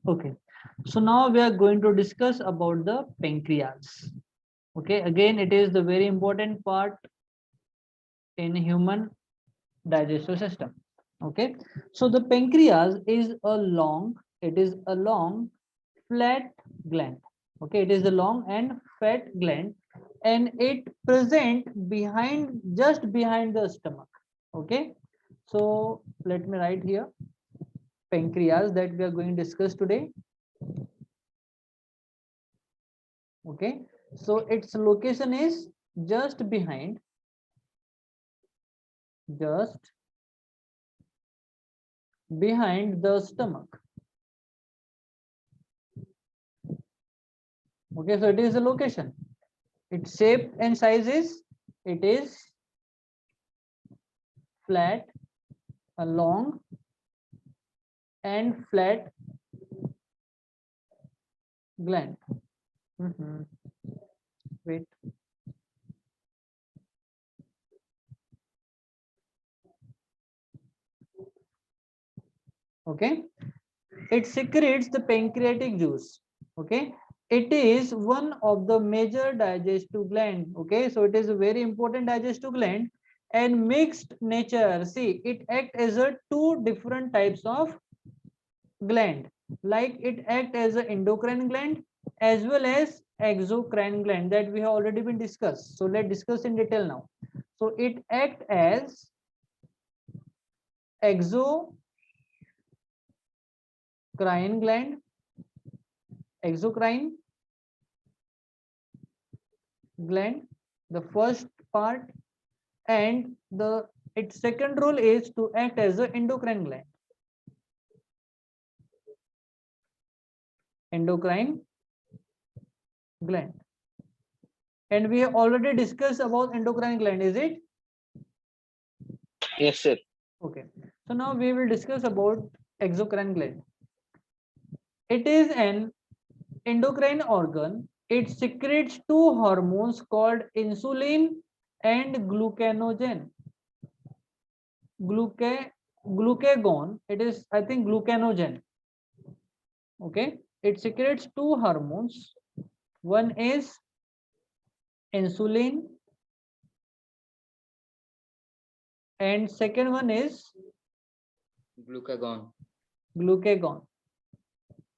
Okay, so now we are going to discuss about the pancreas. Okay, again, it is the very important part in human digestive system. Okay, so the pancreas is a long, flat gland. Okay, it is a long and fat gland, and it present behind, just behind the stomach. Okay, so let me write here pancreas that we are going to discuss today. Okay, so its location is just behind, just behind the stomach. Okay, so it is a location. Its shape and size is, it is flat, a long and flat gland. Wait. Okay, it secretes the pancreatic juice. Okay, it is one of the major digestive gland. Okay, so it is a very important digestive gland and mixed nature. See, it act as a two different types of gland, like it act as an endocrine gland as well as exocrine gland that we have already been discussed. So let's discuss in detail now. So it act as exocrine gland, exocrine gland, the first part, and the its second role is to act as an endocrine gland. Endocrine gland, and we have already discussed about endocrine gland, is it? Yes, sir. Okay, so now we will discuss about exocrine gland. It is an endocrine organ. It secretes two hormones called insulin and glucagon. Glucagon, it is, I think, glucanogen. Okay, it secretes two hormones. One is insulin and second one is Glucagon.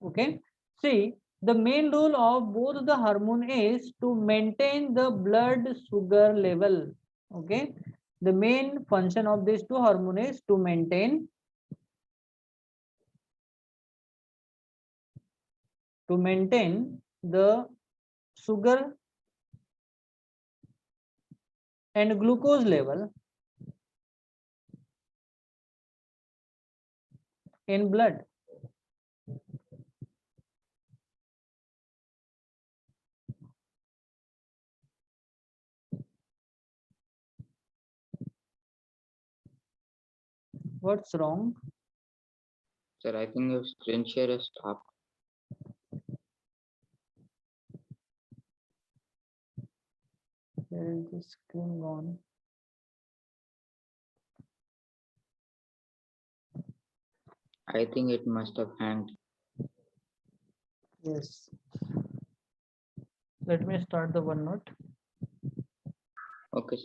Okay, see, the main role of both the hormone is to maintain the blood sugar level. Okay, the main function of these two hormones is to maintain the sugar and glucose level in blood. What's wrong? Sir, I think your screen share has stopped. Where is the screen gone? I think it must have hanged. Yes. Let me start the OneNote. Okay.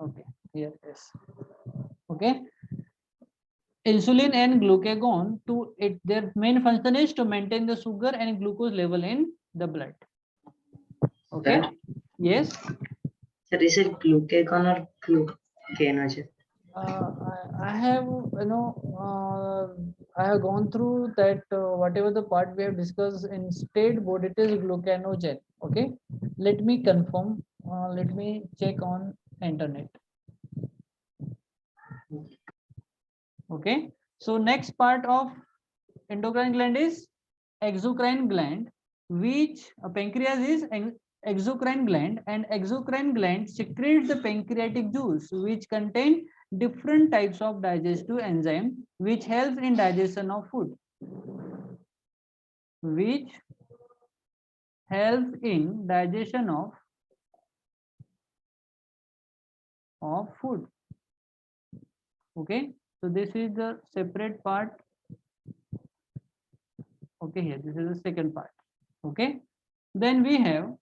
Okay, here it is. Okay, insulin and glucagon, to it, their main function is to maintain the sugar and glucose level in the blood. Okay. Sir? Yes. Sir, is it glucagon or glucanogen? I have, I have gone through that, whatever the part we have discussed in state board, it is glucanogen. Okay, let me confirm, let me check on internet. Okay, so next part of endocrine gland is exocrine gland, which pancreas is exocrine gland, and exocrine gland secretes the pancreatic juice, which contain different types of digestive enzyme, which helps in digestion of food, which helps in digestion of food. Okay, so this is the separate part. Okay, here this is the second part. Okay, then we have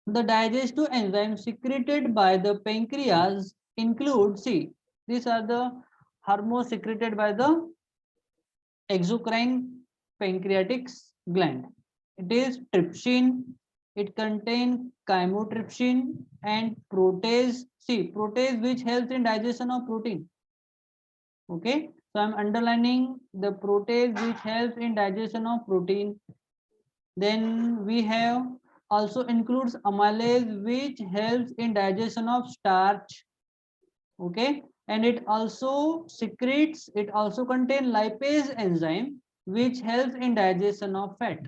the digestive enzymes secreted by the pancreas include, see, these are the hormones secreted by the exocrine pancreatic gland. It is trypsin, it contains chymotrypsin and protease. See, protease which helps in digestion of protein. Okay, so I'm underlining the protease which helps in digestion of protein. Then we have also includes amylase which helps in digestion of starch. Okay, and it also secretes, it also contains lipase enzyme which helps in digestion of fat.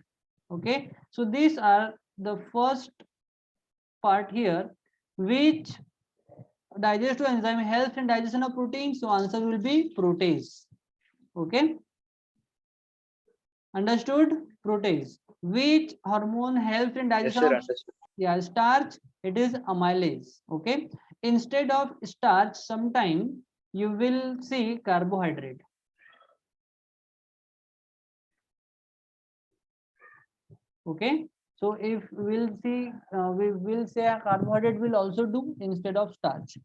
Okay, so these are the first part here, which digestive enzyme helps in digestion of protein, so answer will be protease. Okay, understood? Protease. Which hormone helps in Yes, digestion sir, of understood. starch? It is amylase. Okay, instead of starch sometime you will see carbohydrate. Okay, so if we'll see we will say a carbohydrate will also do instead of starch.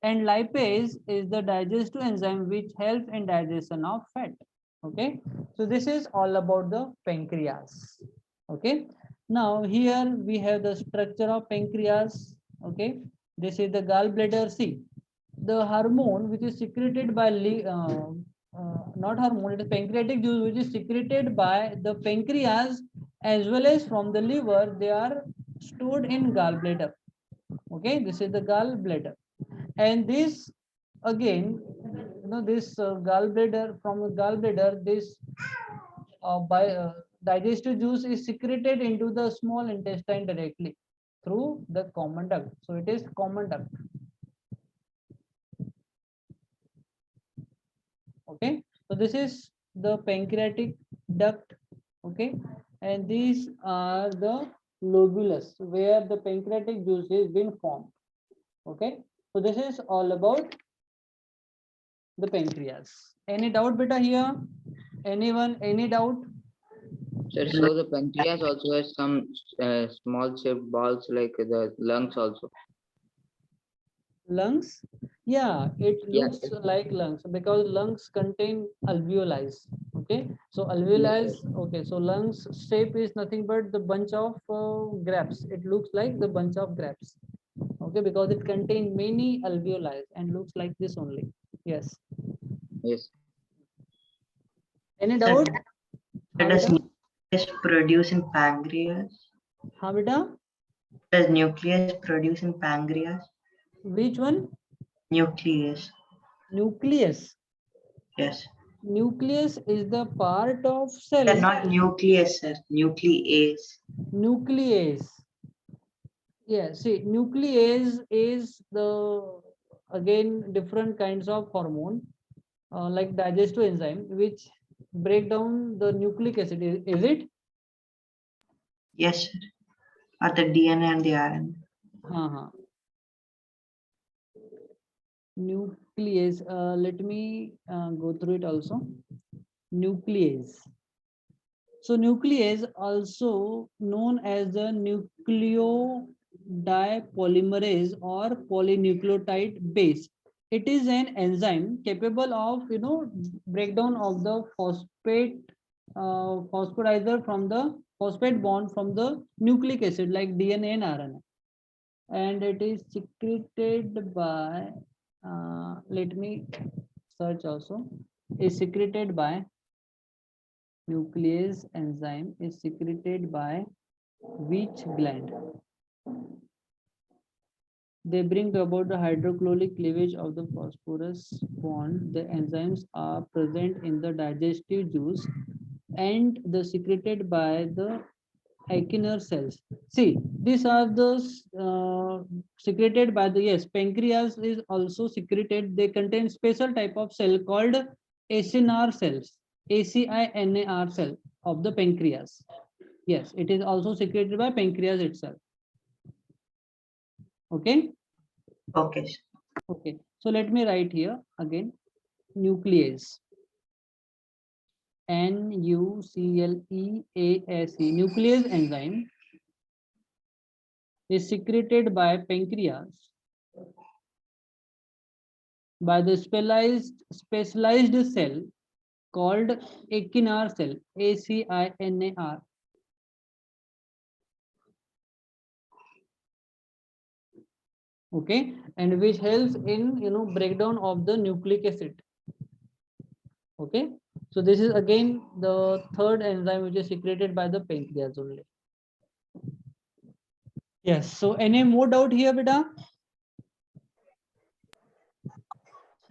And lipase is the digestive enzyme which helps in digestion of fat. Okay, so this is all about the pancreas. Okay, now here we have the structure of pancreas. Okay, this is the gallbladder. See, the hormone which is secreted by not hormone, it is pancreatic juice which is secreted by the pancreas as well as from the liver. They are stored in gallbladder. Okay, this is the gallbladder, and this again, this gallbladder, from the gallbladder, this by digestive juice is secreted into the small intestine directly through the common duct. So it is common duct. Okay, so this is the pancreatic duct. Okay, and these are the lobulus where the pancreatic juice is been formed. Okay, so this is all about the pancreas. Any doubt beta here? Anyone, any doubt? Sir, so the pancreas also has some small shaped balls like the lungs also. Lungs? Yeah, it Yes, looks sir. like lungs because lungs contain alveoli. Okay, so alveoli, Yes, sir. okay, so lungs shape is nothing but the bunch of grapes. It looks like the bunch of grapes. Okay, because it contains many alveoli and looks like this only. Yes. Yes. Any Sir, doubt? what हाँ does बेटा? nucleus produce in pancreas? हाँ बेटा? Does nucleus produce in pancreas? Which one? Nucleus. Nucleus. Yes. Nucleus is the part of Sir, cell. not nucleus, sir. Nuclease. Nuclease. Yeah, see, nuclease is the again different kinds of hormone like digestive enzyme which break down the nucleic acid. Is it? Yes, sir. Or the DNA and the RNA. हाँ. Nuclease. Let me go through it also. Nuclease. So nuclease, also known as the nucleodipolymerase or polynucleotide base. It is an enzyme capable of breakdown of the phosphodiester from the phosphate bond from the nucleic acid like DNA and RNA, and it is secreted by let me search also, is secreted by nuclease enzyme is secreted by which gland? They bring about the hydrocolloid cleavage of the phosphorus bond. The enzymes are present in the digestive juice and the secreted by the Acinar cells. See, these are the secreted by the, yes, pancreas is also secreted. They contain special type of cell called acinar cells, ACINAR cell of the pancreas. Yes, it is also secreted by pancreas itself. Okay. Okay, sir. Okay. So let me write here again, nuclease. NUCLEASE, nuclease enzyme is secreted by pancreas by the specialized cell called acinar cell, ACINAR. Okay, and which helps in breakdown of the nucleic acid. Okay, so this is again the third enzyme which is secreted by the pancreas only. Yes, so any more doubt here, beta?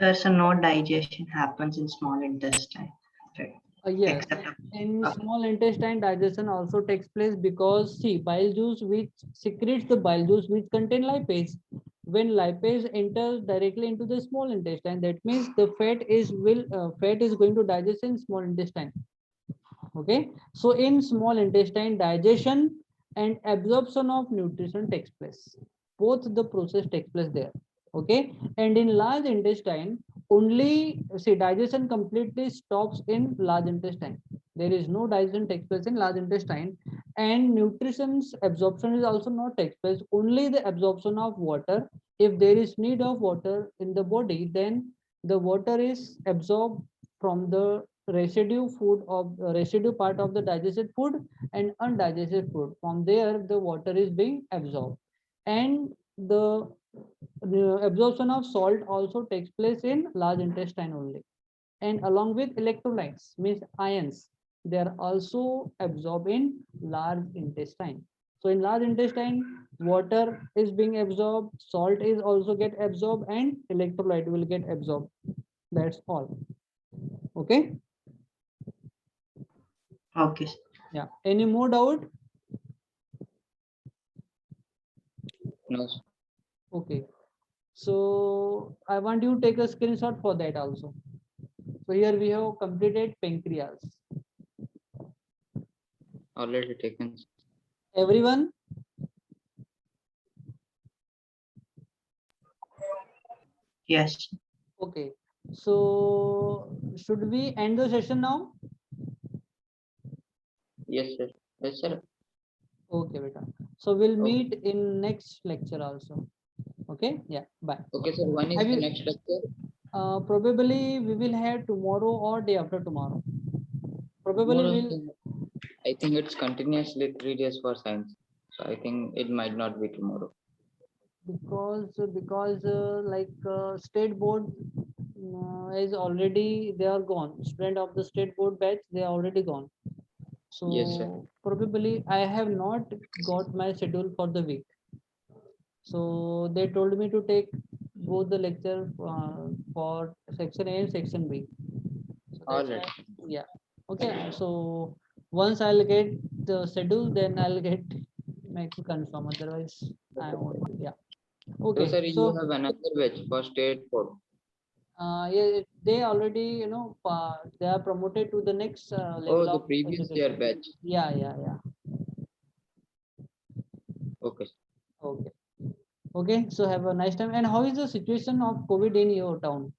Sir, so no digestion happens in small intestine. Okay. Yes, Except in okay. small intestine digestion also takes place because see, bile juice which secretes the bile juice which contain lipase. When lipase enters directly into the small intestine, that means the fat is going to digest in small intestine. Okay, so in small intestine, digestion and absorption of nutrition takes place. Both the process takes place there. Okay, and in large intestine, only see, digestion completely stops in large intestine. There is no digestion takes place in large intestine, and nutrition's absorption is also not takes place. Only the absorption of water. If there is need of water in the body, then the water is absorbed from the residue part of the digested food and undigested food. From there, the water is being absorbed, and the absorption of salt also takes place in large intestine only, and along with electrolytes means ions, they are also absorbed in large intestine. So in large intestine, water is being absorbed, salt is also get absorbed, and electrolyte will get absorbed. That's all. Okay. Okay, sir. Yeah. Any more doubt? No, sir. Okay. So I want you to take a screenshot for that also. So here we have completed pancreas. Already taken. Everyone? Yes. Okay. So should we end the session now? Yes, sir. Yes, sir. Okay, beta. So we'll Okay. meet in next lecture also. Okay. Yeah. Bye. Okay, sir. When is Have the you- next lecture? Probably we will have tomorrow or day after tomorrow. Probably Tomorrow, we'll. I think it's continuously 3 days for science. So I think it might not be tomorrow. Because state board is already, they are gone. Student of the state board batch, they are already gone. So Yes, sir. probably I have not got my schedule for the week. So they told me to take both the lecture for section A and section B. So All that's right. why, yeah. Okay. So once I'll get the schedule, then I'll get make to confirm. Otherwise, I won't. Yeah. So, Okay. sir, you So have another batch for state board. yeah, they already they are promoted to the next level Oh, the of previous year education. batch. Yeah. Okay. Okay. Okay. So have a nice time. And how is the situation of COVID in your town?